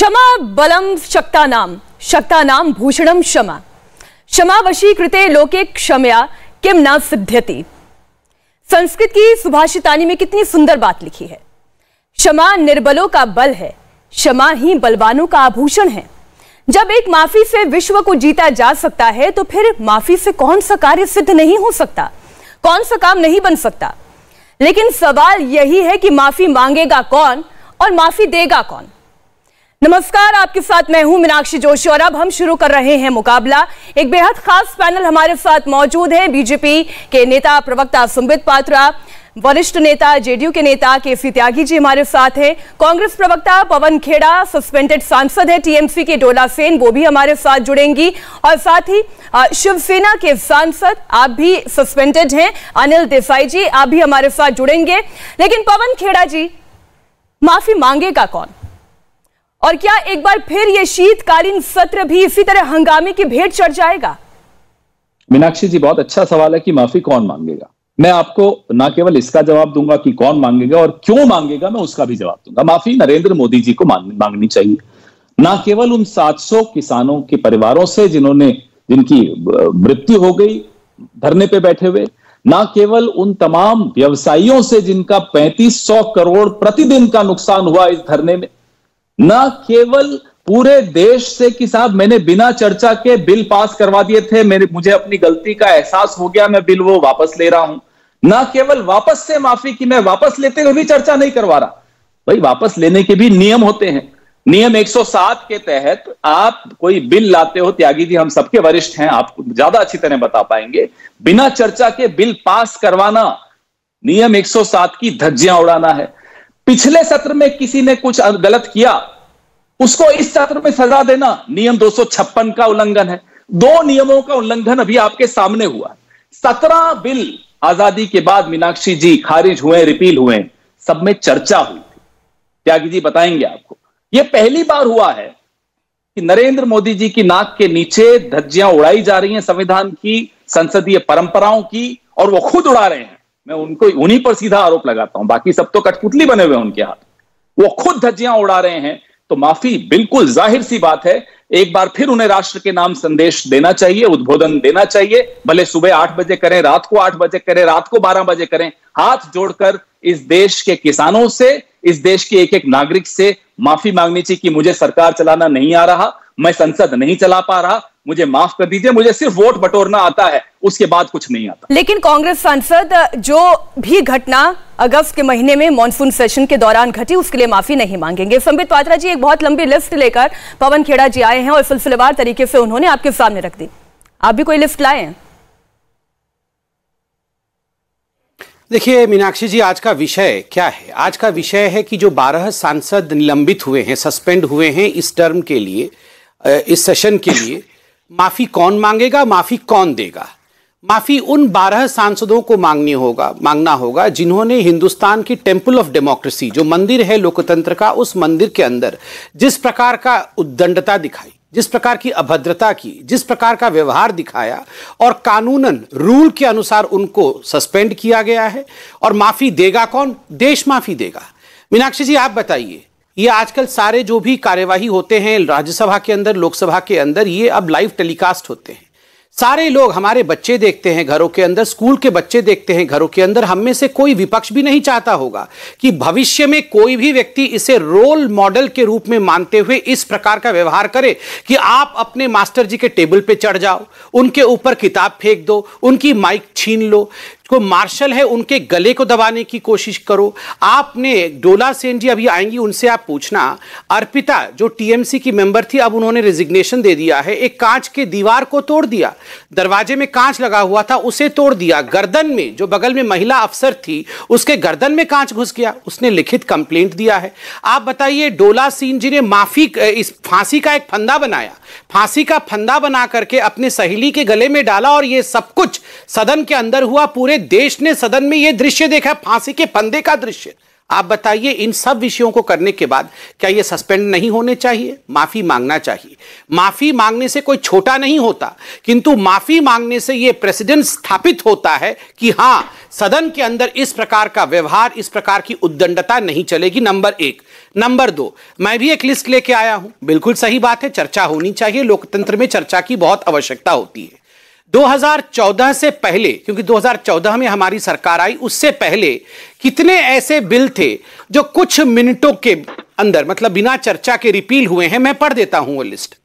क्षमा बलम शक्ता नाम भूषणम क्षमा क्षमा वशीकृते लोके क्षमया किम न सिद्ध्यति। संस्कृत की सुभाषितानी में कितनी सुंदर बात लिखी है। क्षमा निर्बलों का बल है, क्षमा ही बलवानों का आभूषण है। जब एक माफी से विश्व को जीता जा सकता है तो फिर माफी से कौन सा कार्य सिद्ध नहीं हो सकता, कौन सा काम नहीं बन सकता। लेकिन सवाल यही है कि माफी मांगेगा कौन और माफी देगा कौन। नमस्कार, आपके साथ मैं हूं मीनाक्षी जोशी और अब हम शुरू कर रहे हैं मुकाबला। एक बेहद खास पैनल हमारे साथ मौजूद है। बीजेपी के नेता प्रवक्ता संबित पात्रा, वरिष्ठ नेता जेडीयू के नेता केसी त्यागी जी हमारे साथ हैं, कांग्रेस प्रवक्ता पवन खेड़ा, सस्पेंडेड सांसद है टीएमसी के डोला सेन, वो भी हमारे साथ जुड़ेंगी, और साथ ही शिवसेना के सांसद, आप भी सस्पेंडेड हैं, अनिल देसाई जी, आप भी हमारे साथ जुड़ेंगे। लेकिन पवन खेड़ा जी, माफी मांगेगा कौन और क्या एक बार फिर ये शीतकालीन सत्र भी इसी तरह हंगामे की भेंट चढ़ जाएगा? मीनाक्षी जी, बहुत अच्छा सवाल है कि माफी कौन मांगेगा। मैं आपको ना केवल इसका जवाब दूंगा कि कौन मांगेगा और क्यों मांगेगा, मैं उसका भी जवाब दूंगा। माफी नरेंद्र मोदी जी को मांगनी चाहिए, ना केवल उन 700 किसानों के परिवारों से जिनकी मृत्यु हो गई धरने पे बैठे हुए, ना केवल उन तमाम व्यवसायियों से जिनका 3500 करोड़ प्रतिदिन का नुकसान हुआ इस धरने में, ना केवल पूरे देश से कि साहब मैंने बिना चर्चा के बिल पास करवा दिए थे, मुझे अपनी गलती का एहसास हो गया, मैं बिल वो वापस ले रहा हूं। ना केवल वापस से माफी की मैं वापस लेते हुए भी चर्चा नहीं करवा रहा। भाई, वापस लेने के भी नियम होते हैं। नियम 107 के तहत आप कोई बिल लाते हो, त्यागी जी हम सबके वरिष्ठ हैं, आपको ज्यादा अच्छी तरह बता पाएंगे, बिना चर्चा के बिल पास करवाना नियम 107 की धज्जियां उड़ाना है। पिछले सत्र में किसी ने कुछ गलत किया, उसको इस सत्र में सजा देना नियम 256 का उल्लंघन है। 2 नियमों का उल्लंघन अभी आपके सामने हुआ। 17 बिल आजादी के बाद मीनाक्षी जी खारिज हुए, रिपील हुए, सब में चर्चा हुई थी। त्यागी जी बताएंगे आपको, यह पहली बार हुआ है कि नरेंद्र मोदी जी की नाक के नीचे धज्जियां उड़ाई जा रही हैं संविधान की, संसदीय परंपराओं की, और वो खुद उड़ा रहे हैं। मैं उन्हीं पर सीधा आरोप लगाता हूं, बाकी सब तो कठपुतली बने हुए उनके हाथ। वो खुद धज्जियां उड़ा रहे हैं, तो माफी बिल्कुल जाहिर सी बात है। एक बार फिर उन्हें राष्ट्र के नाम संदेश देना चाहिए, उद्बोधन देना चाहिए, भले सुबह 8 बजे करें, रात को 8 बजे करें, रात को 12 बजे करें, हाथ जोड़कर इस देश के किसानों से, इस देश के एक एक नागरिक से माफी मांगनी चाहिए कि मुझे सरकार चलाना नहीं आ रहा, मैं संसद नहीं चला पा रहा, मुझे माफ कर दीजिए, मुझे सिर्फ वोट बटोरना आता है, उसके बाद कुछ नहीं आता। लेकिन कांग्रेस सांसद, जो भी घटना अगस्त के महीने में मॉनसून सेशन के दौरान घटी, उसके लिए माफी नहीं मांगेंगे। संबित पात्रा जी, एक बहुत लंबी लिस्ट लेकर पवन खेड़ा जी आए हैं और सिलसिलेवार तरीके से उन्होंने आपके सामने रख दी। आप भी कोई लिस्ट लाए हैं? देखिए मीनाक्षी जी, आज का विषय क्या है? आज का विषय है कि जो 12 सांसद निलंबित हुए हैं, सस्पेंड हुए हैं इस टर्म के लिए, इस सेशन के लिए, माफी कौन मांगेगा, माफी कौन देगा? माफी उन 12 सांसदों को मांगना होगा जिन्होंने हिंदुस्तान की टेंपल ऑफ डेमोक्रेसी, जो मंदिर है लोकतंत्र का, उस मंदिर के अंदर जिस प्रकार का उद्दंडता दिखाई, जिस प्रकार की अभद्रता की, जिस प्रकार का व्यवहार दिखाया, और कानूनन रूल के अनुसार उनको सस्पेंड किया गया है। और माफी देगा कौन? देश माफी देगा। मीनाक्षी जी, आप बताइए, ये आजकल सारे जो भी कार्यवाही होते हैं राज्यसभा के अंदर, लोकसभा के अंदर, ये अब लाइव टेलीकास्ट होते हैं। सारे लोग, हमारे बच्चे देखते हैं घरों के अंदर, स्कूल के बच्चे देखते हैं घरों के अंदर। हम में से कोई विपक्ष भी नहीं चाहता होगा कि भविष्य में कोई भी व्यक्ति इसे रोल मॉडल के रूप में मानते हुए इस प्रकार का व्यवहार करे कि आप अपने मास्टर जी के टेबल पे चढ़ जाओ, उनके ऊपर किताब फेंक दो, उनकी माइक छीन लो, को मार्शल है उनके गले को दबाने की कोशिश करो। आपने डोला सेन जी अभी आएंगी, उनसे आप पूछना, अर्पिता जो टीएमसी की मेंबर थी, अब उन्होंने रिजिग्नेशन दे दिया है, एक कांच के दीवार को तोड़ दिया, दरवाजे में कांच लगा हुआ था उसे तोड़ दिया, गर्दन में, जो बगल में महिला अफसर थी उसके गर्दन में कांच घुस गया, उसने लिखित कंप्लेंट दिया है। आप बताइए, डोला सेन जी ने इस फांसी का एक फंदा बनाया, फांसी का फंदा बना करके अपने सहेली के गले में डाला, और यह सब कुछ सदन के अंदर हुआ, पूरे पूरे देश ने सदन में यह दृश्य देखा, फांसी के फंदे का दृश्य। आप बताइए, इन सब विषयों को करने के बाद क्या ये सस्पेंड नहीं होने चाहिए? माफी मांगना चाहिए। माफी मांगने से कोई छोटा नहीं होता, किंतु माफी मांगने से यह प्रेसिडेंट स्थापित होता है कि हां, सदन के अंदर इस प्रकार का व्यवहार, इस प्रकार की उद्दंडता नहीं चलेगी। नंबर 1। नंबर 2, मैं भी एक लिस्ट लेके आया हूं। बिल्कुल सही बात है, चर्चा होनी चाहिए, लोकतंत्र में चर्चा की बहुत आवश्यकता होती है। 2014 से पहले, क्योंकि 2014 में हमारी सरकार आई, उससे पहले कितने ऐसे बिल थे जो कुछ मिनटों के अंदर, मतलब बिना चर्चा के, रिपील हुए हैं? मैं पढ़ देता हूं वो list.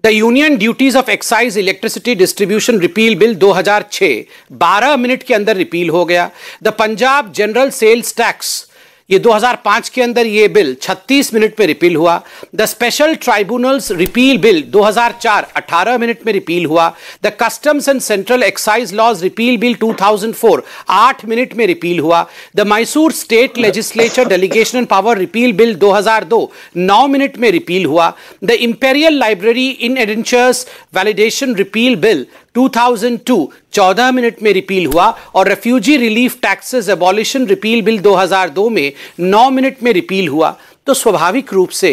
The union duties of excise electricity distribution repeal bill 2006 12 minute के अंदर रिपील हो गया। The Punjab general sales tax, ये 2005 के अंदर ये बिल 36 मिनट में रिपील हुआ। The special tribunals repeal bill 2004 18 minute में रिपील हुआ। The customs and central excise laws repeal bill 2004 8 minute में रिपील हुआ। The Mysore state legislature delegation and power repeal bill 2002 9 minute में रिपील हुआ। The imperial library indentures validation repeal bill 2002 14 minute में repeal हुआ। और refugee relief taxes abolition repeal bill 2002 में 9 minute में repeal हुआ। तो स्वाभाविक रूप से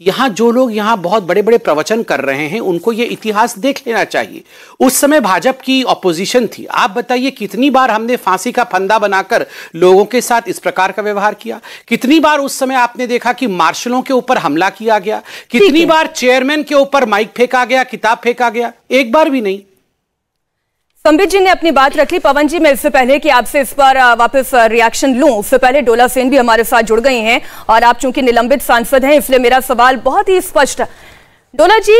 यहां जो लोग यहां बहुत बड़े बड़े प्रवचन कर रहे हैं, उनको यह इतिहास देख लेना चाहिए। उस समय भाजपा की ऑपोजिशन थी। आप बताइए, कितनी बार हमने फांसी का फंदा बनाकर लोगों के साथ इस प्रकार का व्यवहार किया? कितनी बार उस समय आपने देखा कि मार्शलों के ऊपर हमला किया गया? कितनी बार चेयरमैन के ऊपर माइक फेंका गया, किताब फेंका गया? एक बार भी नहीं। संबित जी ने अपनी बात रख ली। पवन जी, मैं इससे पहले कि आपसे इस पर वापस रिएक्शन लूं, उससे पहले डोला सेन भी हमारे साथ जुड़ गई हैं, और आप चूंकि निलंबित सांसद हैं, इसलिए मेरा सवाल बहुत ही स्पष्ट है। डोला जी,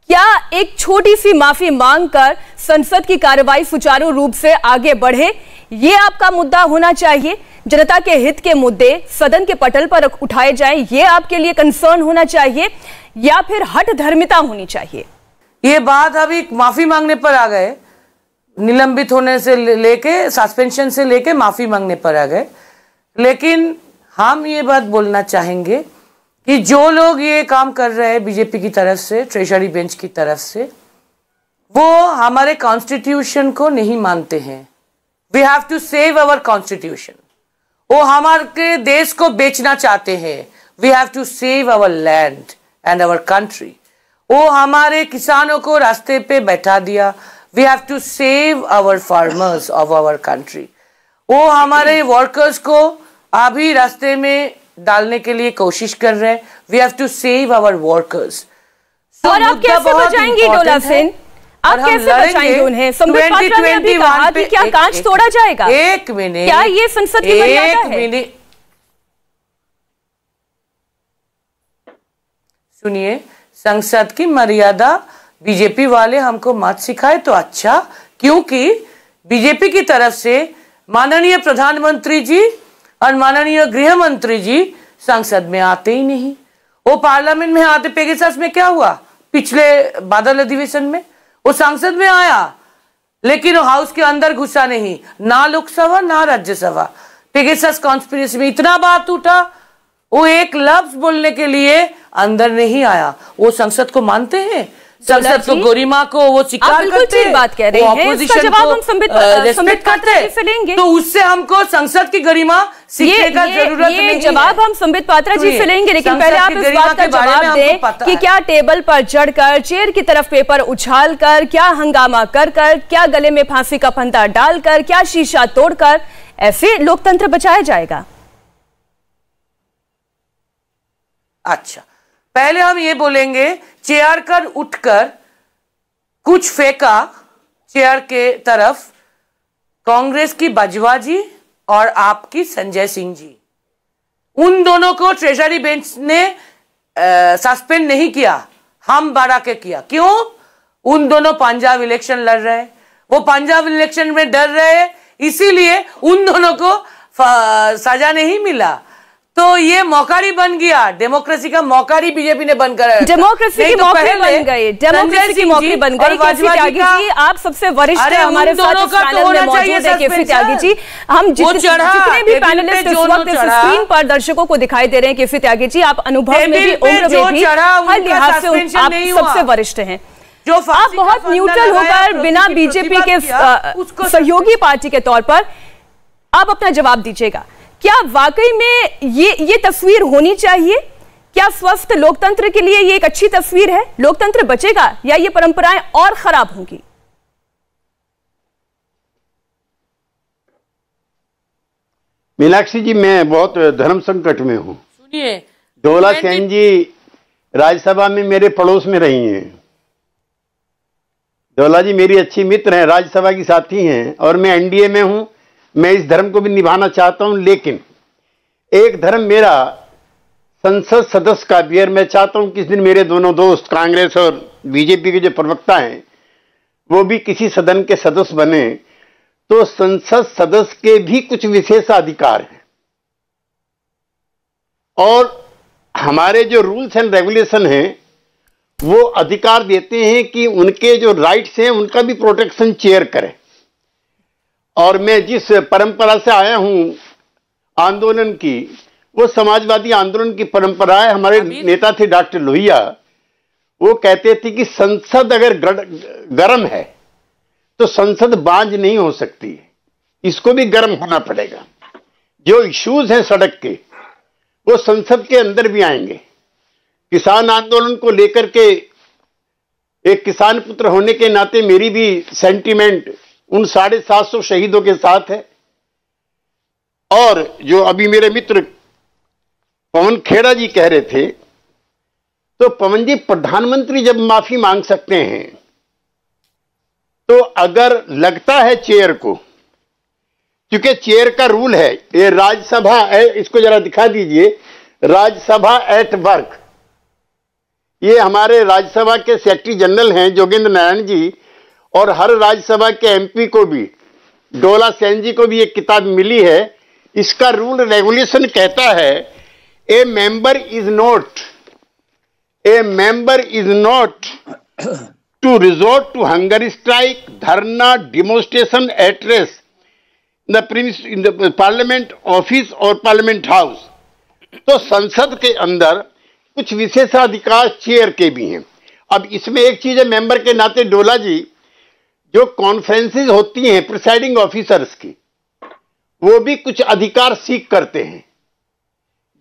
क्या एक छोटी सी माफी मांगकर संसद की कार्रवाई सुचारू रूप से आगे बढ़े, ये आपका मुद्दा होना चाहिए? जनता के हित के मुद्दे सदन के पटल पर उठाए जाएं, ये आपके लिए कंसर्न होना चाहिए, या फिर हठ धर्मिता होनी चाहिए? ये बात अभी माफी मांगने पर आ गए, निलंबित होने से लेके, सस्पेंशन से लेके माफी मांगने पर आ गए। लेकिन हम ये बात बोलना चाहेंगे कि जो लोग ये काम कर रहे हैं बीजेपी की तरफ से, ट्रेजरी बेंच की तरफ से, वो हमारे कॉन्स्टिट्यूशन को नहीं मानते हैं। We have to save our constitution. वो हमारे देश को बेचना चाहते हैं। We have to save our land and our country. वो हमारे किसानों को रास्ते पे बैठा दिया। We have to save our farmers of our country. वो हमारे वर्कर्स को अभी रास्ते में डालने के लिए कोशिश कर रहे हैं। We have to save our workers. और आप कैसे बचाएंगी डोला सेन? आप कैसे बचाएंगे उन्हें? संबित पात्रा ने अभी कहा कि क्या कांच तोड़ा जाएगा? एक मिनट, क्या ये संसद की मर्यादा है? एक मिनट सुनिए, संसद की मर्यादा बीजेपी वाले हमको मत सिखाए तो अच्छा, क्योंकि बीजेपी की तरफ से माननीय प्रधानमंत्री जी और माननीय गृह मंत्री जी संसद में आते ही नहीं। वो पार्लियामेंट में आते, पेगासस में क्या हुआ पिछले बादल अधिवेशन में? वो संसद में आया, लेकिन वो हाउस के अंदर घुसा नहीं, ना लोकसभा ना राज्यसभा। पेगासस कॉन्स्पिरेसी में इतना बात उठा, वो एक लफ्ज बोलने के लिए अंदर नहीं आया। वो संसद को मानते हैं, संसद को, गरिमा को वो स्वीकार करते हैं, बात कह रहे हैं। इसका जवाब हम संबित पात्रा जी से लेंगे, तो उससे हमको संसद की गरिमा सीखने का जरूरत नहीं है। जवाब हम संबित पात्रा जी से लेंगे, लेकिन पहले आप इस बात का जवाब दें कि क्या टेबल पर चढ़कर, चेयर की तरफ पेपर उछालकर, क्या हंगामा कर कर, क्या गले में फांसी का फंदा डालकर, क्या शीशा तोड़कर ऐसे लोकतंत्र बचाया जाएगा? अच्छा, पहले हम ये बोलेंगे, चेयर कर उठकर कुछ फेंका चेयर के तरफ कांग्रेस की बाजवा जी और आपकी संजय सिंह जी, उन दोनों को ट्रेजरी बेंच ने सस्पेंड नहीं किया, हम बारा के किया। क्यों? उन दोनों पंजाब इलेक्शन लड़ रहे हैं, वो पंजाब इलेक्शन में डर रहे हैं, इसीलिए उन दोनों को सजा नहीं मिला। तो ये मौकारी बन गया, डेमोक्रेसी का मौकारी बीजेपी ने बन कर, डेमोक्रेसी की मौके बन गए, डेमोक्रेसी की मौके बन गई। केसी त्यागी जी, आप सबसे वरिष्ठ हैं हमारे साथ इस पैनल में मौजूद है। केसी त्यागी जी, हम जितने भी पैनलिस्ट इस वक्त इस स्क्रीन पर दर्शकों को दिखाई दे रहे हैं, केसी त्यागी जी, आप अनुभव में भी, उम्र में भी, हर लिहाज से आप सबसे वरिष्ठ हैं। जो आप बहुत न्यूट्रल होकर बिना बीजेपी के सहयोगी पार्टी के तौर पर आप अपना जवाब दीजिएगा, क्या वाकई में ये तस्वीर होनी चाहिए? क्या स्वस्थ लोकतंत्र के लिए ये एक अच्छी तस्वीर है? लोकतंत्र बचेगा या ये परंपराएं और खराब होंगी? मीनाक्षी जी, मैं बहुत धर्म संकट में हूँ। सुनिए, डोला सेन जी राज्यसभा में मेरे पड़ोस में रही हैं। डोला जी मेरी अच्छी मित्र हैं, राज्यसभा की साथी हैं, और मैं एनडीए में हूँ। मैं इस धर्म को भी निभाना चाहता हूँ, लेकिन एक धर्म मेरा संसद सदस्य का भी है। मैं चाहता हूँ किस दिन मेरे दोनों दोस्त कांग्रेस और बीजेपी के जो प्रवक्ता हैं वो भी किसी सदन के सदस्य बने, तो संसद सदस्य के भी कुछ विशेषाधिकार हैं, और हमारे जो रूल्स एंड रेगुलेशन हैं वो अधिकार देते हैं कि उनके जो राइट्स हैं उनका भी प्रोटेक्शन चेयर करे। और मैं जिस परंपरा से आया हूं आंदोलन की, वो समाजवादी आंदोलन की परंपरा है। हमारे नेता थे डॉक्टर लोहिया, वो कहते थे कि संसद अगर गर्म है तो संसद बांझ नहीं हो सकती, इसको भी गर्म होना पड़ेगा। जो इश्यूज हैं सड़क के वो संसद के अंदर भी आएंगे। किसान आंदोलन को लेकर के एक किसान पुत्र होने के नाते मेरी भी सेंटीमेंट उन 750 शहीदों के साथ है। और जो अभी मेरे मित्र पवन खेड़ा जी कह रहे थे, तो पवन जी प्रधानमंत्री जब माफी मांग सकते हैं, तो अगर लगता है चेयर को, क्योंकि चेयर का रूल है, ये राज्यसभा है, इसको जरा दिखा दीजिए, राज्यसभा एट वर्क। ये हमारे राज्यसभा के सेक्रेटरी जनरल हैं जोगेंद्र नारायण जी, और हर राज्यसभा के एमपी को भी, डोला सेन जी को भी एक किताब मिली है। इसका रूल रेगुलेशन कहता है, a member is not to resort to hunger strike, dharna, demonstration, address in the parliament office और पार्लियामेंट हाउस। तो संसद के अंदर कुछ विशेषाधिकार चेयर के भी हैं। अब इसमें एक चीज है, मेंबर के नाते डोला जी, जो कॉन्फ्रेंसेस होती हैं प्रिसाइडिंग ऑफिसर्स की, वो भी कुछ अधिकार सीख करते हैं।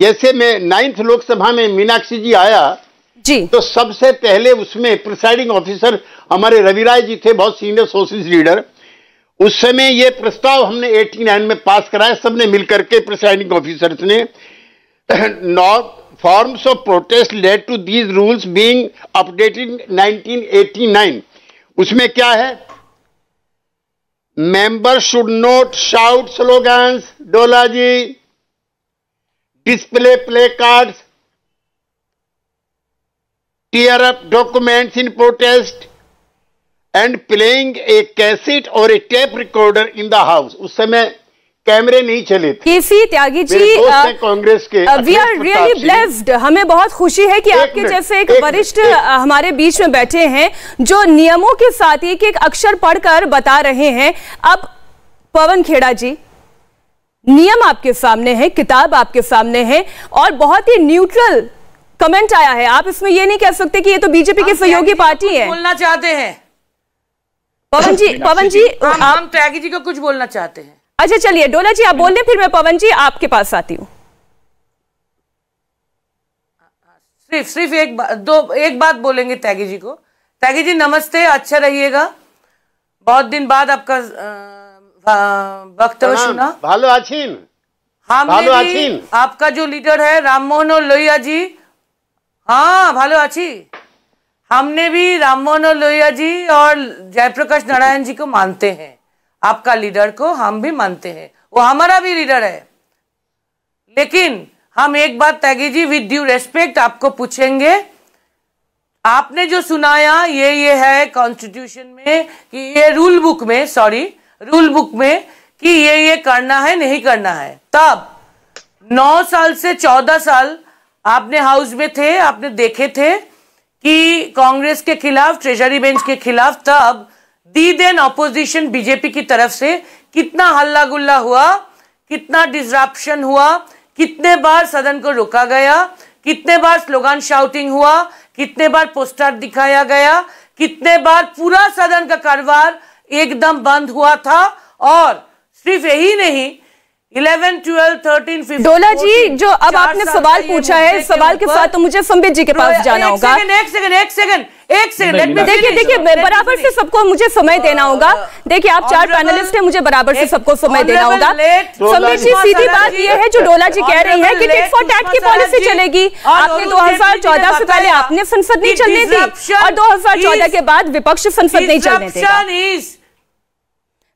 जैसे मैं 9th लोकसभा में मीनाक्षी जी आया जी, तो सबसे पहले उसमें प्रिसाइडिंग ऑफिसर हमारे रवि राय जी थे, बहुत सीनियर सोशलिस्ट लीडर। उस समय ये प्रस्ताव हमने 89 में पास कराया, सबने मिलकर के प्रिसाइडिंग ऑफिसर्स ने। Forms of protest led to these rules being updated 1989। उसमें क्या है, member should not shout slogans, Dola ji, display placards, tear up documents in protest and playing a cassette or a tape recorder in the house। उस समय कैमरे नहीं चले थे। केसी त्यागी जी, कांग्रेस के वी आर रियली ब्लेस्ड, हमें बहुत खुशी है कि आपके जैसे एक वरिष्ठ हमारे बीच में बैठे हैं जो नियमों के साथ एक एक अक्षर पढ़कर बता रहे हैं। अब पवन खेड़ा जी, नियम आपके सामने है, किताब आपके सामने है, और बहुत ही न्यूट्रल कमेंट आया है। आप इसमें ये नहीं कह सकते कि ये तो बीजेपी की सहयोगी पार्टी है। बोलना चाहते हैं पवन जी, हम त्यागी जी को कुछ बोलना चाहते हैं। अच्छा चलिए डोला जी आप बोल दें, फिर मैं पवन जी आपके पास आती हूँ। सिर्फ एक बात बोलेंगे त्यागी जी को। त्यागी जी नमस्ते, अच्छा रहिएगा, बहुत दिन बाद आपका वक्तव्य सुना। भालो आछीन। हमने भी आपका जो लीडर है राम मनोहर लोहिया जी, हाँ भालो आची, हमने भी राम मनोहर लोहिया जी और जयप्रकाश नारायण जी को मानते हैं। आपका लीडर को हम भी मानते हैं, वो हमारा भी लीडर है। लेकिन हम एक बात Tyagi ji with due respect आपको पूछेंगे, आपने जो सुनाया ये है कॉन्स्टिट्यूशन में कि ये रूल बुक में कि ये करना है नहीं करना है। तब 9 साल से 14 साल आपने हाउस में थे, आपने देखे थे कि कांग्रेस के खिलाफ, ट्रेजरी बेंच के खिलाफ, तब दी देन ऑपोजिशन बीजेपी की तरफ से कितना हल्ला गुल्ला हुआ, कितना डिसरप्शन हुआ, कितने बार सदन को रोका गया, कितने बार स्लोगन शाउटिंग हुआ, कितने बार पोस्टर दिखाया गया, कितने बार पूरा सदन का कारोबार एकदम बंद हुआ था। और सिर्फ यही नहीं, 11, 12, 13, 15 डोला जी, जो अब आपने सवाल पूछा है, इस सवाल के साथ तो मुझे संबित जी के पास जाना होगा। एक सेकंड देखिए बराबर से सबको मुझे समय देना होगा। देखिए आप 4 पैनलिस्ट हैं, मुझे बराबर से सबको समय देना होगा। संबित जी, सीधी बात यह है जो डोला जी कह रही है कि टिट फॉर टैट की पॉलिसी चलेगी। आपने 2014 से पहले आपने संसद नहीं चलने दी और 2014 के बाद विपक्ष संसद नहीं चलने देगा।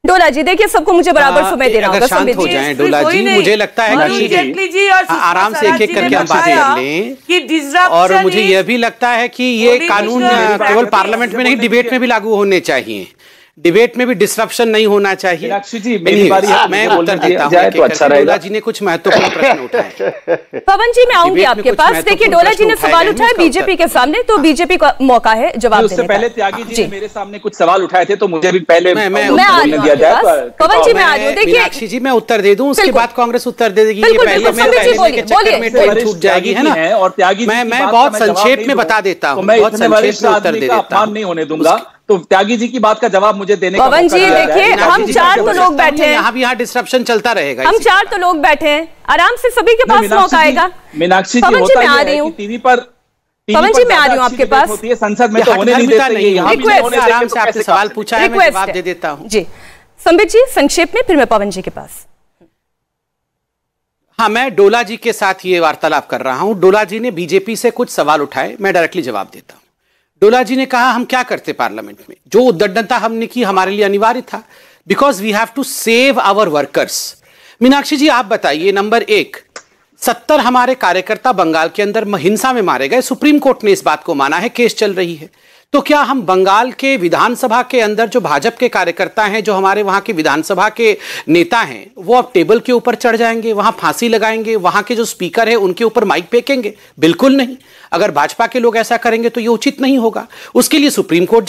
डोला जी देखिए, सबको मुझे बराबर समय देना होगा। शांत हो जाएं डोला जी, मुझे लगता है कि आराम से एक एक करके हम बात कर लें। और मुझे यह भी लगता है कि ये कानून केवल पार्लियामेंट में नहीं, डिबेट में भी लागू होने चाहिए। डिबेट में भी डिस्ट्रप्शन नहीं होना चाहिए। मीनाक्षी जी, मेरी बारी है, मैं उत्तर देता हूं तो अच्छा रहेगा। डोला जी ने कुछ महत्वपूर्ण प्रश्न उठाए। पवन जी, मैं आऊंगी आपके पास। देखिए डोला जी ने सवाल उठाया बीजेपी के सामने, तो बीजेपी का मौका है जवाब देने का। उससे पहले त्यागी जी ने मेरे सामने कुछ सवाल उठाए थे, तो मुझे भी पहले मैं दिया जाए। पवन जी मैं आ रही हूँ। देखिए मीनाक्षी जी, मैं उत्तर दे दूं, उसके बाद कांग्रेस उत्तर दे देगी। छूट जाएगी, है ना। और त्यागी मैं बहुत संक्षेप में बता देता हूँ, बहुत संक्षेप में उत्तर दे देता हूँ, नहीं होने दूंगा। तो त्यागी जी की बात का जवाब मुझे देने का पवन जी देखिए, हम 4 तो लोग बैठे हैं, यहाँ भी यहाँ डिस्ट्रप्शन चलता रहेगा। हम 4 तो लोग बैठे हैं, आराम से सभी के पास मौका आएगा। मीनाक्षी जी, पवन जी मैं आ रही हूँ, टीवी पर पवन जी मैं आ रही हूँ आपके पास। होती है, संसद में तो होने नहीं देते। आराम से आपसे सवाल पूछा है, मैं जवाब दे देता हूँ जी। संबित जी संक्षेप में, फिर मैं पवन जी के पास। हाँ, मैं डोला जी के साथ ये वार्तालाप कर रहा हूं। डोला जी ने बीजेपी से कुछ सवाल उठाए, मैं डायरेक्टली जवाब देता हूं। डोला जी ने कहा हम क्या करते पार्लियामेंट में, जो उद्दंडता हमने की हमारे लिए अनिवार्य था, because we have to save our workers. Meenakshi ji आप बताइए, नंबर 1, 70 हमारे कार्यकर्ता बंगाल के अंदर हिंसा में मारे गए, सुप्रीम कोर्ट ने इस बात को माना है, केस चल रही है। तो क्या हम बंगाल के विधानसभा के अंदर जो भाजपा के कार्यकर्ता हैं, जो हमारे वहां के विधानसभा के नेता हैं, वो अब टेबल के ऊपर चढ़ जाएंगे, वहां फांसी लगाएंगे, वहां के जो स्पीकर है उनके ऊपर माइक फेंकेंगे? बिल्कुल नहीं। अगर भाजपा के लोग ऐसा करेंगे तो ये उचित नहीं होगा। उसके लिए सुप्रीम कोर्ट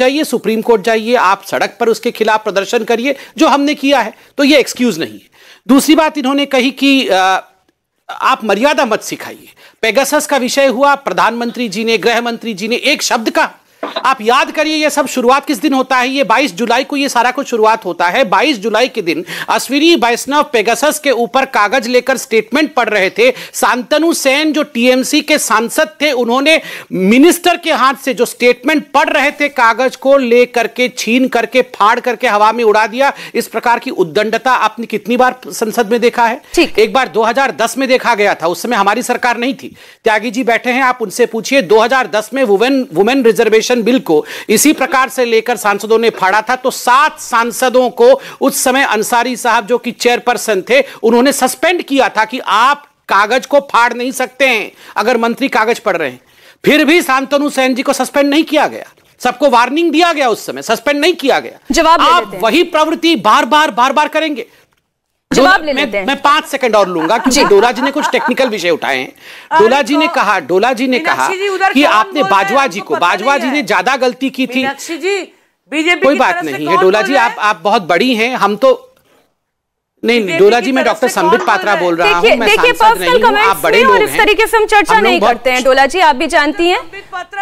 जाइए, आप सड़क पर उसके खिलाफ प्रदर्शन करिए, जो हमने किया है, तो ये एक्सक्यूज नहीं है। दूसरी बात इन्होंने कही कि आप मर्यादा मत सिखाइए। पेगासस का विषय हुआ, प्रधानमंत्री जी ने, गृह मंत्री जी ने एक शब्द का, आप याद करिए ये सब शुरुआत किस दिन होता है? ये 22 जुलाई को ये सारा कुछ शुरुआत होता है। 22 जुलाई के दिन अश्विनी वैष्णव पेगासस के ऊपर कागज लेकर स्टेटमेंट पढ़ रहे थे। शांतनु सेन जो टीएमसी के सांसद थे, उन्होंने मिनिस्टर के हाथ से जो स्टेटमेंट पढ़ रहे थे, कागज को लेकर के छीन करके फाड़ करके हवा में उड़ा दिया। इस प्रकार की उद्दंडता आपने कितनी बार संसद में देखा है? एक बार 2010 में देखा गया था, उस समय हमारी सरकार नहीं थी। त्यागी जी बैठे हैं, आप उनसे पूछिए, 2010 में वुमेन रिजर्वेशन बिल को इसी प्रकार से लेकर सांसदों ने फाड़ा था, तो 7 सांसदों को उस समय अंसारी साहब जो कि चेयरपर्सन थे, उन्होंने सस्पेंड किया था कि आप कागज को फाड़ नहीं सकते हैं अगर मंत्री कागज पढ़ रहे हैं। फिर भी शांतनु सेन जी को सस्पेंड नहीं किया गया, सबको वार्निंग दिया गया, उस समय सस्पेंड नहीं किया गया। जवाब आप वही प्रवृत्ति बार बार करेंगे। जवाब ले लेते हैं। मैं 5 सेकंड और लूंगा क्योंकि डोला जी ने कुछ टेक्निकल विषय उठाए हैं। डोला जी ने कहा कि आपने बाजवा जी ने ज्यादा गलती की थी। कोई बात नहीं है डोला जी, आप बहुत बड़ी हैं, हम तो नहीं। डोला जी, मैं डॉक्टर संबित पात्रा बोल रहा हूं, मैं सांसद नहीं हूं, आप बड़े लोग हैं। इस तरीके से हम चर्चा नहीं करते हैं डोला जी, आप भी जानती हैं।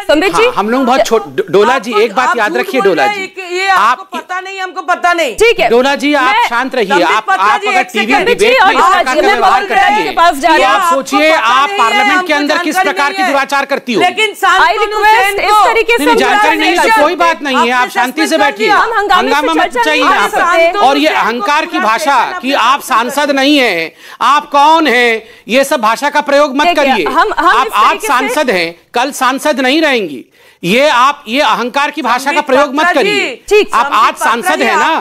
संबित जी, हम लोग बहुत छोटे। डोला जी एक बात याद रखिए, डोला जी आपको पता नहीं, हमको पता नहीं। ठीक है डोला जी, आप शांत रहिए। आप अगर टीवी डिबेट में इस प्रकार का व्यवहार करती है, आप सोचिए आप पार्लियामेंट के अंदर किस प्रकार की दुराचार करती हो। लेकिन इस तरीके से जानकारी नहीं तो कोई बात नहीं है, आप शांति से बैठिए, हंगामा मत चाहिए यहाँ पर। और ये अहंकार की भाषा कि आप सांसद नहीं हैं, आप कौन हैं, ये सब भाषा का प्रयोग मत करिए। आप आज सांसद हैं, कल सांसद नहीं रहेंगी। ये अहंकार की भाषा का प्रयोग मत करिए। आप आज सांसद हैं ना।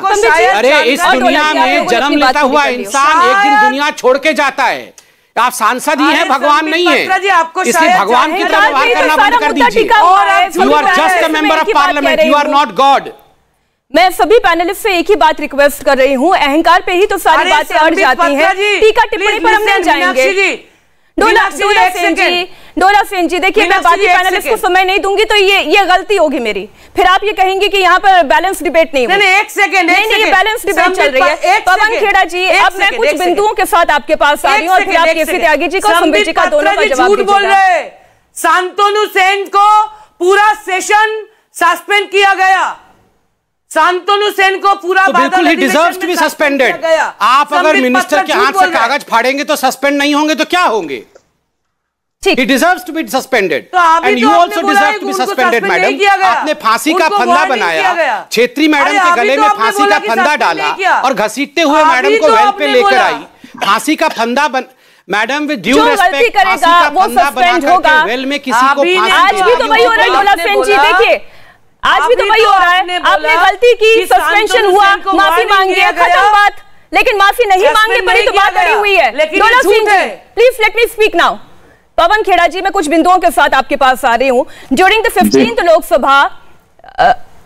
अरे इस दुनिया में जन्म लेता हुआ इंसान एक दिन दुनिया छोड़ के जाता है। आप सांसद ही हैं, भगवान नहीं है, इसलिए भगवान की तरह व्यवहार करना बंद कर दीजिए। You are just a member of parliament, you are not god. मैं सभी पैनलिस्ट से एक ही बात रिक्वेस्ट कर रही हूं, अहंकार पे ही तो सारी बातें अड़ जाती हैं। टीका टिप्पणी पर हम नहीं जाएंगे। डोला सेन जी देखिए, मैं बाकी पैनलिस्ट को समय नहीं दूंगी तो ये गलती होगी मेरी। फिर आप ये कहेंगे कि यहाँ पर बैलेंस डिबेट नहीं हुई। एक सेकंड, ये बैलेंस डिबेट चल रही है। पवन खेड़ा जी, अब मैं कुछ बिंदुओं के साथ आपके पास आ रही हूँ और फिर आप केसी त्यागी जी का, संबित जी का दोनों का जवाब बोल रहे। शांतनु सेन को पूरा सेशन सस्पेंड किया गया। शांतनु सेन को पूरा तो बिल्कुल ही डिजर्व्स टू बी सस्पेंडेड। आप अगर मिनिस्टर के हाथ से कागज फाड़ेंगे तो सस्पेंड नहीं होंगे तो क्या होंगे? He deserves to be suspended, and you also deserve to be suspended, madam. आपने फांसी का फंदा बनाया, छेत्री मैडम के गले में फांसी का फंदा डाला और घसीटते हुए मैडम को वेल पे लेकर आई। फांसी का फंदा मैडम विद ड्यू रिस्पेक्ट, फांसी का फंदा बना करके वेल में किसी को फांसी। आज भी तो वही हो रहा है डोला सेन जी, देखिए आज भी तो वही हो रहा है। आपने गलती की, सस्पेंशन हुआ, माफी मांगी है, खत्म बात। लेकिन माफी नहीं मांगनी पड़ी तो बात अड़ी हुई है। Dola Sen ji, please let me speak now. Pawan Khera ji, मैं कुछ बिंदुओं के साथ आपके पास आ रही हूं। ड्यूरिंग द 15th लोकसभा,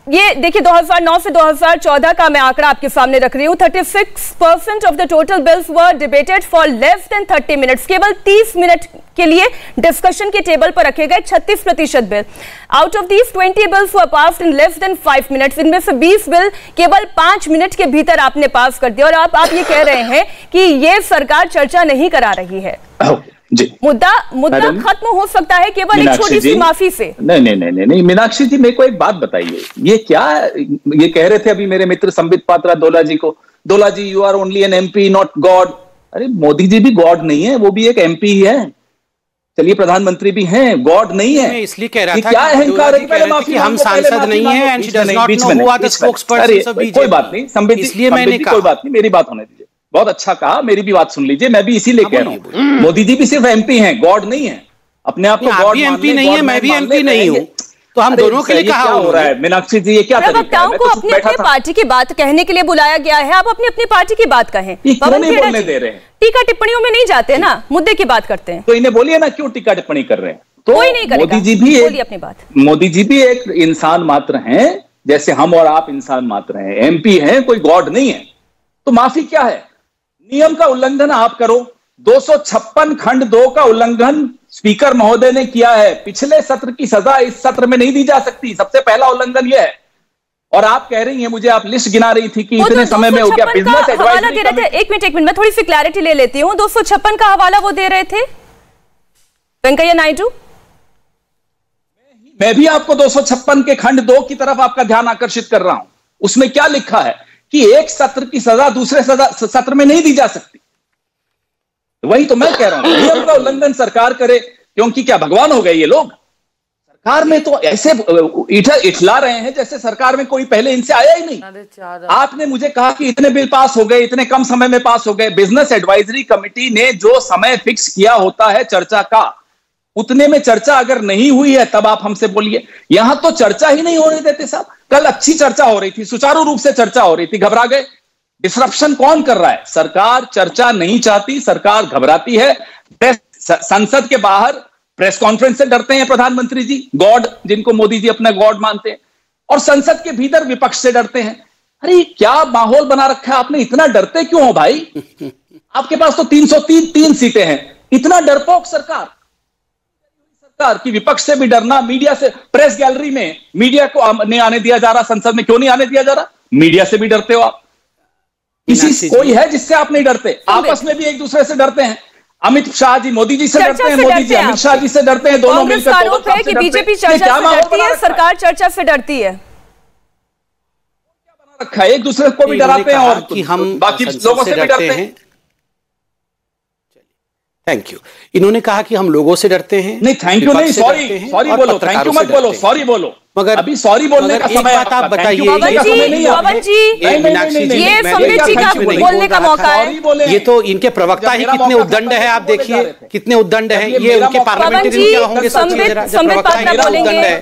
ये देखिए 2009 से 2014 का मैं आंकड़ा आपके सामने रख रही हूं। 36% of the total bills were debated for less than 30 minutes. केवल 30 मिनट के लिए डिस्कशन के टेबल पर रखे गए 36% bill. Out of these 20 bills were passed in less than 5 minutes. इनमें से 20 बिल केवल 5 मिनट के भीतर आपने पास कर दिया, और आप ये कह रहे हैं कि ये सरकार चर्चा नहीं करा रही है। जी, मुद्दा खत्म हो सकता है केवल एक छोटी सी माफी से। नहीं मीनाक्षी जी, मेरे को एक बात बताइए, ये क्या ये कह रहे थे अभी मेरे मित्र संबित पात्रा डोला जी को, Dola ji you are only an MP not God. अरे मोदी जी भी गॉड नहीं है, वो भी एक एमपी ही है। चलिए प्रधानमंत्री भी हैं, गॉड नहीं है। मैं इसलिए कह रहा था क्या अहंकार है कि हम सांसद नहीं है, and she does not know who are the spokesperson of BJP. कोई बात नहीं संबित, इसलिए मैंने कहा कोई बात नहीं, मेरी बात होने दीजिए। बहुत अच्छा कहा, मेरी भी बात सुन लीजिए। मैं भी इसीलिए कह रहा हूं, मोदी जी भी सिर्फ एमपी हैं, गॉड नहीं है। अपने आप को गॉड एमपी नहीं है, मैं भी एमपी नहीं हूं, तो हम दोनों के लिए कहा हो रहा है? मीनाक्षी जी, ये क्या प्रवक्ताओं को अपनी अपनी पार्टी की बात कहने के लिए बुलाया गया है, आप अपनी अपनी पार्टी की बात कहें। क्यों नहीं बोलने दे रहे हैं? टीका टिप्पणियों में नहीं जाते ना, मुद्दे की बात करते हैं। तो इन्हें बोलिए ना क्यों टीका टिप्पणी कर रहे हैं। तो कोई नहीं करेगा। मोदी जी भी अपनी बात। मोदी जी भी एक इंसान मात्र हैं, जैसे हम और आप इंसान मात्र हैं। एमपी हैं, कोई गॉड नहीं है। तो माफी क्या है? नियम का उल्लंघन आप करो। 256 खंड 2 का उल्लंघन स्पीकर महोदय ने किया है। पिछले सत्र की सजा इस सत्र में नहीं दी जा सकती, सबसे पहला उल्लंघन यह है। और आप कह रही हैं, मुझे आप लिस्ट गिना रही थी कि इतने समय में हो गया। बिजनेस एडवाइजरी दे रहे थे। एक मिनट मैं थोड़ी सी क्लैरिटी ले लेती हूँ। 256 का हवाला वो दे रहे थे वेंकैया नायडू। मैं भी आपको 256 के खंड 2 की तरफ आपका ध्यान आकर्षित कर रहा हूं। उसमें क्या लिखा है कि एक सत्र की सजा दूसरे सत्र में नहीं दी जा सकती। वही तो मैं कह रहा हूं, नियम का उल्लंघन सरकार करे, क्योंकि क्या भगवान हो गए ये लोग? सरकार में तो ऐसे इठला रहे हैं जैसे सरकार में कोई पहले इनसे आया ही नहीं। आपने मुझे कहा कि इतने बिल पास हो गए, इतने कम समय में पास हो गए। बिजनेस एडवाइजरी कमेटी ने जो समय फिक्स किया होता है चर्चा का, उतने में चर्चा अगर नहीं हुई है तब आप हमसे बोलिए। यहां तो चर्चा ही नहीं होने देते साहब। कल अच्छी चर्चा हो रही थी, सुचारू रूप से चर्चा हो रही थी, घबरा गए। डिसरप्शन कौन कर रहा है? सरकार चर्चा नहीं चाहती, सरकार घबराती है। संसद के बाहर प्रेस कॉन्फ्रेंस से डरते हैं प्रधानमंत्री जी, गॉड जिनको मोदी जी अपना गॉड मानते हैं, और संसद के भीतर विपक्ष से डरते हैं। अरे क्या माहौल बना रखा है आपने? इतना डरते क्यों हो भाई? आपके पास तो 303 सीटें हैं। इतना डरपोक सरकार की विपक्ष से भी डरना, मीडिया से, प्रेस गैलरी में मीडिया को नहीं आने दिया जा रहा, संसद में क्यों नहीं आने दिया जा रहा? मीडिया से भी डरते हो आप। किसी कोई है जिससे आप नहीं डरते? आपस में भी एक दूसरे से डरते हैं। अमित शाह जी मोदी जी से डरते हैं, मोदी जी अमित शाह जी से डरते हैं, दोनों मिलकर आरोप है कि बीजेपी चर्चा से डरती है, सरकार चर्चा से डरती है। क्या बना रखा है? एक दूसरे को भी डराते हैं और कि हम बाकी लोगों से भी डरते हैं। Thank you. इन्होंने कहा कि हम लोगों से डरते हैं। नहीं थैंक यू नहीं, सॉरी बोलो, थैंक यू मत बोलो, सॉरी बोलो। मगर अभी सॉरी बोलने का समय बात आप बताइए, पवन जी, ये संबित जी का बोलने का मौका है। ये तो इनके प्रवक्ता ही कितने उद्दंड है, आप देखिए कितने उद्दंड है ये। उनके पार्लियामेंटेरियन क्या होंगे? संबित पात्रा बोलेंगे,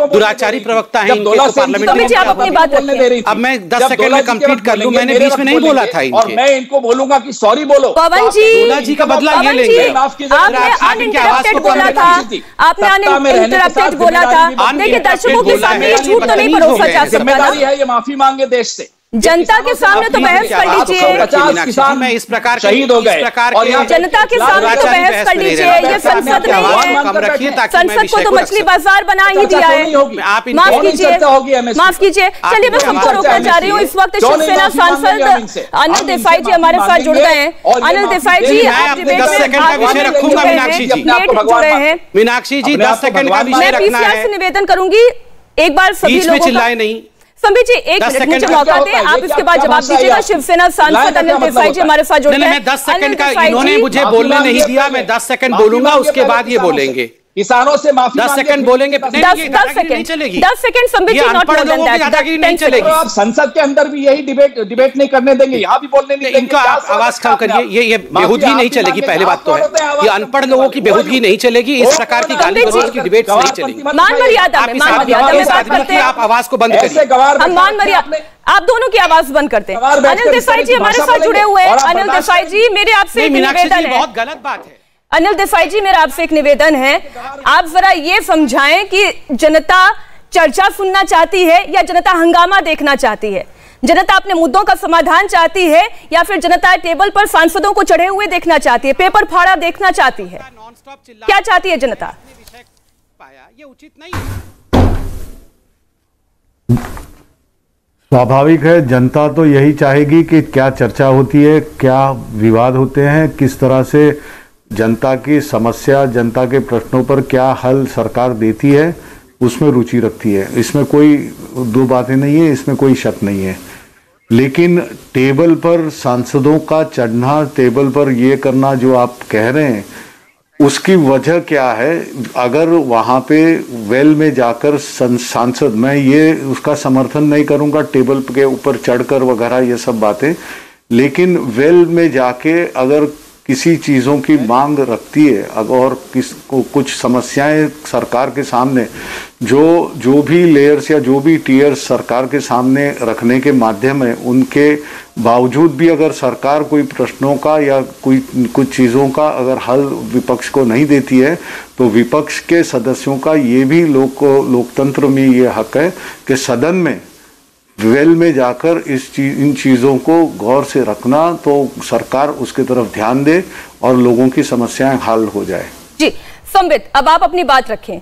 दुराचारी प्रवक्ता है इनके पार्लियामेंटेरियन। अब मैं 10 सेकंड में कंप्लीट कर लूं, मैंने बीच में नहीं बोला था इनके। और मैं इनको बोलूंगा कि सॉरी बोलो। पवन जी, डोला जी का बदला ये लेंगे। आपने अनइंटरप्टेड बोला था, आपने अनइंटरप्टेड बोला था। देखिए दर्शकों के सामने ये झूठ तो नहीं परोसा जा सकता। जिम्मेदारी है ये माफी मांगे देश से। जनता के सामने तो बहस कर लीजिए। 50 किसान में इस प्रकार शहीद हो गए, और जनता के सामने तो बहस कर लीजिए। ये संसद नहीं है, संसद को तो मछली बाजार बना ही दिया है। माफ कीजिए। चलिए मैं सबको रोकना चाह रही हूँ। इस वक्त शिवसेना सांसद अनिल देसाई जी हमारे साथ जुड़ गए हैं। अनिल देसाई जी, आप डिबेट में जुड़े हैं। मीनाक्षी जी 10 सेकंड का विषय रखना है। मैं पीसीआर से निवेदन करूंगी, एक बार सभी बीच में लोगों चिल्लाए नहीं। संबित जी, एक मिनट मुझे मौका दें, आप इसके बाद जवाब दीजिएगा। शिवसेना सांसद अनिल देसाई जी हमारे साथ जुड़ गए। मैं 10 सेकंड का, इन्होंने मुझे बोलने नहीं दिया, मैं 10 सेकंड बोलूंगा, उसके बाद ये बोलेंगे। किसानों से माफी 10 सेकंड बोलेंगे, 10 second Sambit ji, not more than that. दादागिरी नहीं चलेगी। आप संसद के अंदर भी यही डिबेट नहीं करने देंगे, यहाँ भी बोलने नहीं देंगे। इनका आवाज कम करिए, ये बेहूदगी नहीं चलेगी। पहले बात तो है, ये अनपढ़ लोगों की बेहूदगी नहीं चलेगी, इस प्रकार की गाली गलौज की डिबेट नहीं चलेगी। मान मर्यादा में बात करते हैं। आप आवाज को बंद करिए। हम मान मर्यादा, आप दोनों की आवाज बंद करते हैं। अनिल देसाई जी हमारे साथ जुड़े हुए हैं। अनिल देसाई जी, मेरे आपसे एक निवेदन है। बहुत गलत बात है। अनिल देसाई जी, मेरा आपसे एक निवेदन है, आप जरा ये समझाएं कि जनता चर्चा सुनना चाहती है या जनता हंगामा देखना चाहती है? जनता अपने मुद्दों का समाधान चाहती है या फिर जनता टेबल पर सांसदों को चढ़े हुए देखना चाहती है, पेपर फाड़ा देखना चाहती है? क्या चाहती है जनता? ये उचित नहीं है। स्वाभाविक है, जनता तो यही चाहेगी कि क्या चर्चा होती है, क्या विवाद होते हैं, किस तरह से जनता की समस्या, जनता के प्रश्नों पर क्या हल सरकार देती है, उसमें रुचि रखती है। इसमें कोई दो बातें नहीं है, इसमें कोई शक नहीं है। लेकिन टेबल पर सांसदों का चढ़ना, टेबल पर ये करना जो आप कह रहे हैं, उसकी वजह क्या है? अगर वहाँ पे वेल में जाकर सांसद, मैं ये उसका समर्थन नहीं करूँगा टेबल के ऊपर चढ़कर वगैरह ये सब बातें, लेकिन वेल में जाके अगर किसी चीज़ों की मांग रखती है और किसको कुछ समस्याएं सरकार के सामने, जो भी लेयर्स या जो भी टीयर्स सरकार के सामने रखने के माध्यम है, उनके बावजूद भी अगर सरकार कोई प्रश्नों का या कुछ चीज़ों का अगर हल विपक्ष को नहीं देती है, तो विपक्ष के सदस्यों का ये भी लोकतंत्र में ये हक है कि सदन में वेल में जाकर इन चीज़ों को गौर से रखना, तो सरकार उसके तरफ ध्यान दे और लोगों की समस्याएं हल हो जाए। जी संबित, अब आप अपनी बात रखें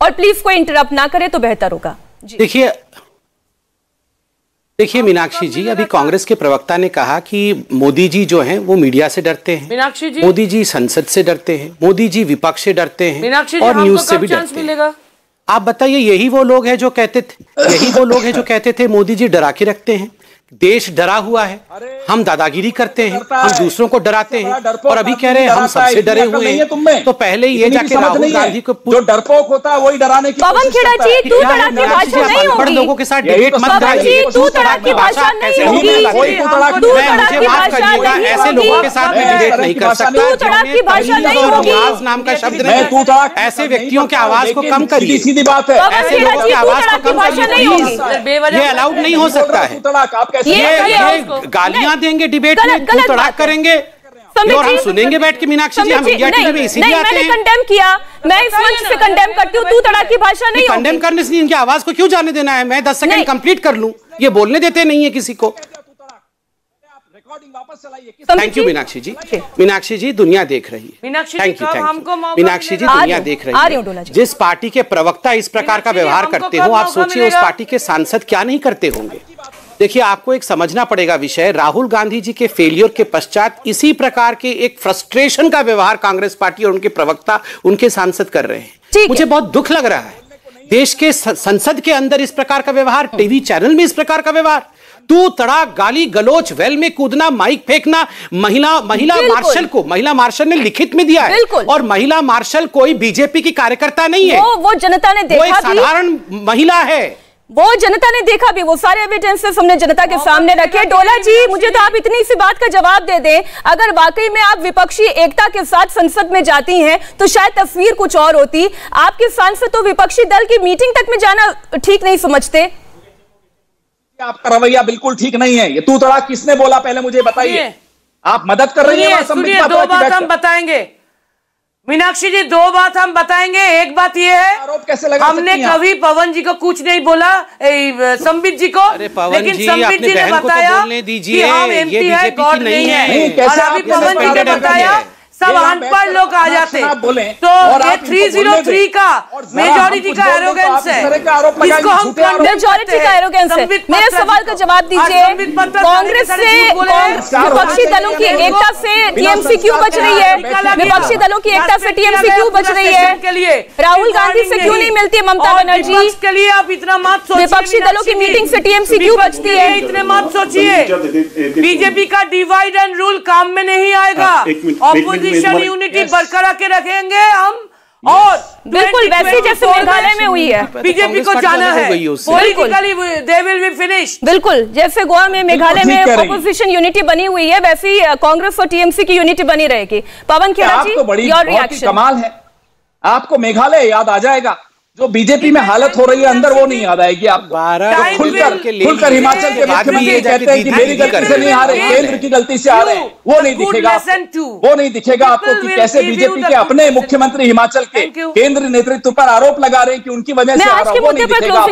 और प्लीज कोई इंटरप्ट ना करे तो बेहतर होगा। देखिए मीनाक्षी जी, अभी कांग्रेस के प्रवक्ता ने कहा कि मोदी जी जो हैं वो मीडिया से डरते हैं, मीनाक्षी जी, मोदी जी संसद से डरते हैं, मोदी जी विपक्ष से डरते हैं, मीनाक्षी जी, और न्यूज से भी डरते हैं। आप बताइए, यही वो लोग हैं जो कहते थे मोदी जी डरा के रखते हैं, देश डरा हुआ है, हम दादागिरी करते हैं, हम दूसरों को डराते हैं, और अभी कह रहे हैं हम सबसे डरे हुए हैं। तो पहले ये जाके राहुल गांधी को जो डरपोक होता है वही डराने की पवन खेड़ा जी, तू तड़ा की भाषा नहीं होगी। लोगों के साथ डिबेट मत कराइए। तू तड़ा की भाषा नहीं होगी। मुझे माफ करिएगा, ऐसे लोगों के साथ मैं डिबेट नहीं कर सकता। तू तड़ा की भाषा नहीं होगी। आवाज नाम का शब्द नहीं, ऐसे व्यक्तियों के आवाज को कम करिए। सीधी बात है, ऐसे लोगों की आवाज को कम करिए, ये अलाउड नहीं हो सकता है। गालियां देंगे डिबेट में, तू तड़ाक करेंगे और हम सुनेंगे बैठ के। मीनाक्षी जी, हम इंडिया टीवी में इसीलिए आते हैं। मैंने कंडेम किया, मैं इस मंच से कंडेम करती हूँ, तू तड़ाक की भाषा नहीं होगी। कंडेम करने से इनकी आवाज को क्यों जाने देना है? मैं 10 सेकंड कंप्लीट कर लूं, ये बोलने देते नहीं है किसी को। थैंक यू मीनाक्षी जी। मीनाक्षी जी, दुनिया देख रही है। Thank you. मीनाक्षी जी, दुनिया देख रही है। जिस पार्टी के प्रवक्ता इस प्रकार का व्यवहार करते हो, आप सोचिए उस पार्टी के सांसद क्या नहीं करते होंगे। देखिए, आपको एक समझना पड़ेगा विषय, राहुल गांधी जी के फेलियर के पश्चात इसी प्रकार के एक फ्रस्ट्रेशन का व्यवहार कांग्रेस पार्टी और उनके प्रवक्ता, उनके सांसद कर रहे हैं। मुझे बहुत दुख लग रहा है, देश के संसद के अंदर इस प्रकार का व्यवहार, टीवी चैनल में इस प्रकार का व्यवहार, तू तड़ा, गाली गलोच, वेल में कूदना, माइक फेंकना। महिला मार्शल ने लिखित में दिया है, और महिला मार्शल कोई बीजेपी की कार्यकर्ता नहीं है, वो जनता ने देखा, वो एक साधारण महिला है, वो जनता ने देखा भी, वो सारे एविडेंसेस हमने जनता के सामने रखे। डोला जी, मुझे तो आप इतनी सी बात का जवाब दे दें, अगर वाकई में आप विपक्षी एकता के साथ संसद में जाती हैं तो शायद तस्वीर कुछ और होती। आपके सांसद तो विपक्षी दल की मीटिंग तक में जाना ठीक नहीं समझते। आपका रवैया बिल्कुल ठीक नहीं है। ये तू तड़ाक किसने बोला, पहले मुझे बताइए। आप मदद कर रही है। सुनिए, दो बात हम बताएंगे मीनाक्षी जी, दो बात हम बताएंगे। एक बात ये है, हमने कभी पवन जी को कुछ नहीं बोला, संबित जी को, लेकिन संबित जी ने बताया कि हम एमपी है, गॉड नहीं है। और अभी पवन जी ने बताया सब अनपढ़ लोग आ जाते। तो ये 303 का मेजॉरिटी का एरोगेंस है, इसको हम मेजॉरिटी का एरोगेंस है। मेरे सवाल का जवाब दीजिए। कांग्रेस से विपक्षी दलों की एकता से टीएमसी क्यों बच रही है? विपक्षी दलों की एकता से टीएमसी क्यों बच रही है? राहुल गांधी से क्यों नहीं मिलती है ममता बनर्जी के लिए? आप इतना मत सोचिए। विपक्षी दलों की मीटिंग से टीएमसी क्यों बचती है? इतने मत सोचिए। बीजेपी का डिवाइड एंड रूल काम में नहीं आएगा। ऑपोजिशन यूनिटी बरकरार के रखेंगे हम, और बिल्कुल वैसे जैसे मेघालय में हुई है। बीजेपी को जाना है, politically they will be finished. बिल्कुल जैसे गोवा में मेघालय में ऑपोजिशन यूनिटी बनी हुई है, वैसे ही कांग्रेस और टीएमसी की यूनिटी बनी रहेगी। पवन खेड़ा जी, योर रिएक्शन। कमाल है, आपको मेघालय याद आ जाएगा। जो बीजेपी में हालत हो रही है अंदर, वो नहीं याद आएगी आपको। खुलकर हिमाचल के मुख्यमंत्री कहते हैं कि मेरी गलती से नहीं आ रहे, केंद्र की गलती से आ रहे हैं, वो नहीं दिखेगा। वो नहीं दिखेगा आपको कि कैसे बीजेपी के अपने मुख्यमंत्री हिमाचल के केंद्र नेतृत्व पर आरोप लगा रहे हैं कि उनकी वजह से आ रहा है। वो नहीं दिखेगा।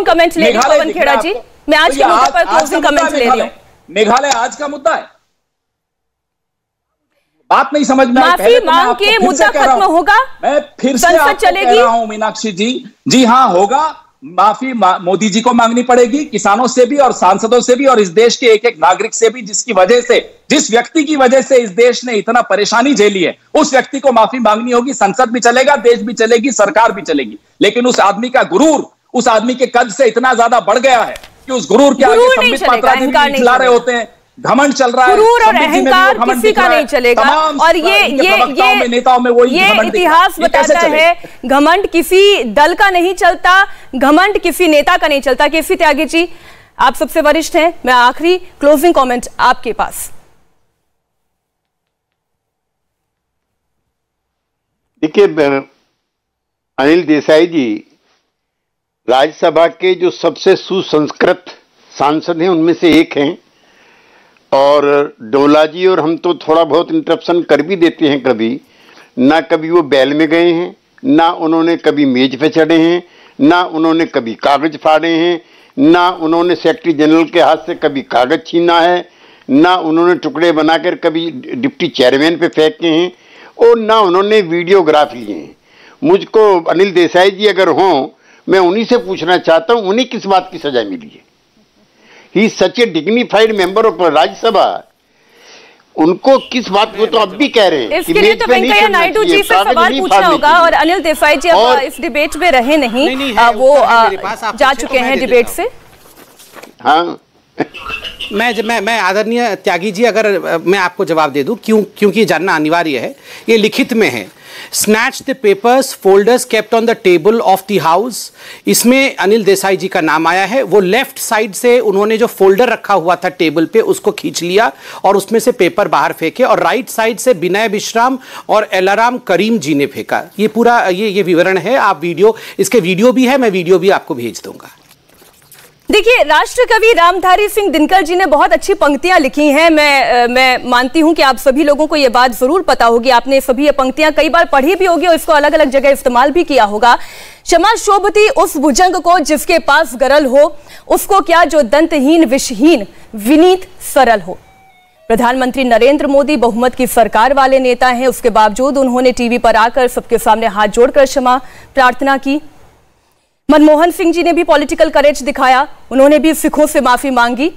पवन खेड़ा जी, मैं आज के मुद्दे पर क्लोजिंग कमेंट ले रही हूँ। मेघालय आज का मुद्दा है, बात नहीं समझ में। माफी मांग के मुद्दा खत्म होगा, मैं फिर से आपको कह रहा हूं मीनाक्षी जी, जी हाँ होगा। माफी मोदी जी को मांगनी पड़ेगी, किसानों से भी और सांसदों से भी, और इस देश के एक एक नागरिक से भी, जिसकी वजह से, जिस व्यक्ति की वजह से इस देश ने इतना परेशानी झेली है, उस व्यक्ति को माफी मांगनी होगी। संसद भी चलेगा, देश भी चलेगी, सरकार भी चलेगी, लेकिन उस आदमी का गुरूर उस आदमी के कद से इतना ज्यादा बढ़ गया है कि उस गुरूर के आगे संबित पात्रा जी भी खिला रहे होते हैं। घमंड चल रहा है, गुरूर और अहंकार किसी का नहीं चलेगा। और ये नेताओं में वही इतिहास बताता है, घमंड किसी दल का नहीं चलता, घमंड किसी नेता का नहीं चलता। केसी त्यागी जी, आप सबसे वरिष्ठ हैं, मैं आखिरी क्लोजिंग कमेंट आपके पास। देखिए अनिल देसाई जी राज्यसभा के जो सबसे सुसंस्कृत सांसद हैं उनमें से एक हैं, और डोला जी और हम तो थोड़ा बहुत इंटरप्शन कर भी देते हैं कभी ना। कभी वो बैल में गए हैं, ना उन्होंने कभी मेज पे चढ़े हैं, ना उन्होंने कभी कागज फाड़े हैं, ना उन्होंने सेक्रेटरी जनरल के हाथ से कभी कागज छीना है, ना उन्होंने टुकड़े बनाकर कभी डिप्टी चेयरमैन पे फेंके हैं, और ना उन्होंने वीडियोग्राफ लिए हैं। मुझको अनिल देसाई जी अगर हों, मैं उन्हीं से पूछना चाहता हूँ, उन्हें किस बात की सजा मिली है? ही सच ए डिग्निफाइड मेंबर ऑफ राज्यसभा, उनको किस बात को तो अब भी कह रहे हैं। इसके लिए तो वेंकैया नायडू जी से सवाल पूछना होगा, और अनिल देसाई जी अब इस डिबेट में रहे नहीं, वो जा चुके हैं डिबेट से। हाँ मैं आदरणीय त्यागी जी, अगर मैं आपको जवाब दे दूं, क्योंकि ये जानना अनिवार्य है, ये लिखित में है। Snatch the papers folders kept on the table of the house, इसमें अनिल देसाई जी का नाम आया है। वो लेफ्ट साइड से उन्होंने जो फोल्डर रखा हुआ था टेबल पे उसको खींच लिया और उसमें से पेपर बाहर फेंके, और राइट साइड से विनय विश्राम और एलाराम करीम जी ने फेंका। ये पूरा ये विवरण है। आप वीडियो, इसके वीडियो भी है, मैं वीडियो भी आपको भेज दूंगा। देखिए, राष्ट्र कवि रामधारी सिंह दिनकर जी ने बहुत अच्छी पंक्तियां लिखी हैं। मैं मानती हूं कि आप सभी लोगों को यह बात जरूर पता होगी, आपने सभी ये पंक्तियां कई बार पढ़ी भी होगी और इसको अलग अलग जगह इस्तेमाल भी किया होगा। क्षमा शोभती उस भुजंग को जिसके पास गरल हो, उसको क्या जो दंतहीन विषहीन विनीत सरल हो। प्रधानमंत्री नरेंद्र मोदी बहुमत की सरकार वाले नेता हैं, उसके बावजूद उन्होंने टीवी पर आकर सबके सामने हाथ जोड़कर क्षमा प्रार्थना की। मनमोहन सिंह जी ने भी पॉलिटिकल करेज दिखाया, उन्होंने भी सिखों से माफी मांगी।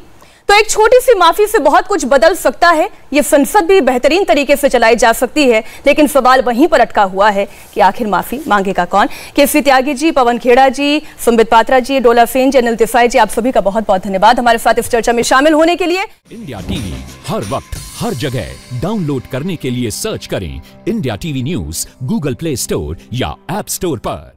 तो एक छोटी सी माफी से बहुत कुछ बदल सकता है। ये संसद भी बेहतरीन तरीके से चलाई जा सकती है, लेकिन सवाल वहीं पर अटका हुआ है कि आखिर माफी मांगेगा कौन। केसी त्यागी जी, पवन खेड़ा जी, संबित पात्रा जी, डोला सेन जी, अनिल देसाई जी, आप सभी का बहुत बहुत धन्यवाद हमारे साथ इस चर्चा में शामिल होने के लिए। इंडिया टीवी हर वक्त हर जगह डाउनलोड करने के लिए सर्च करें India TV news Google play store या ऐप स्टोर पर।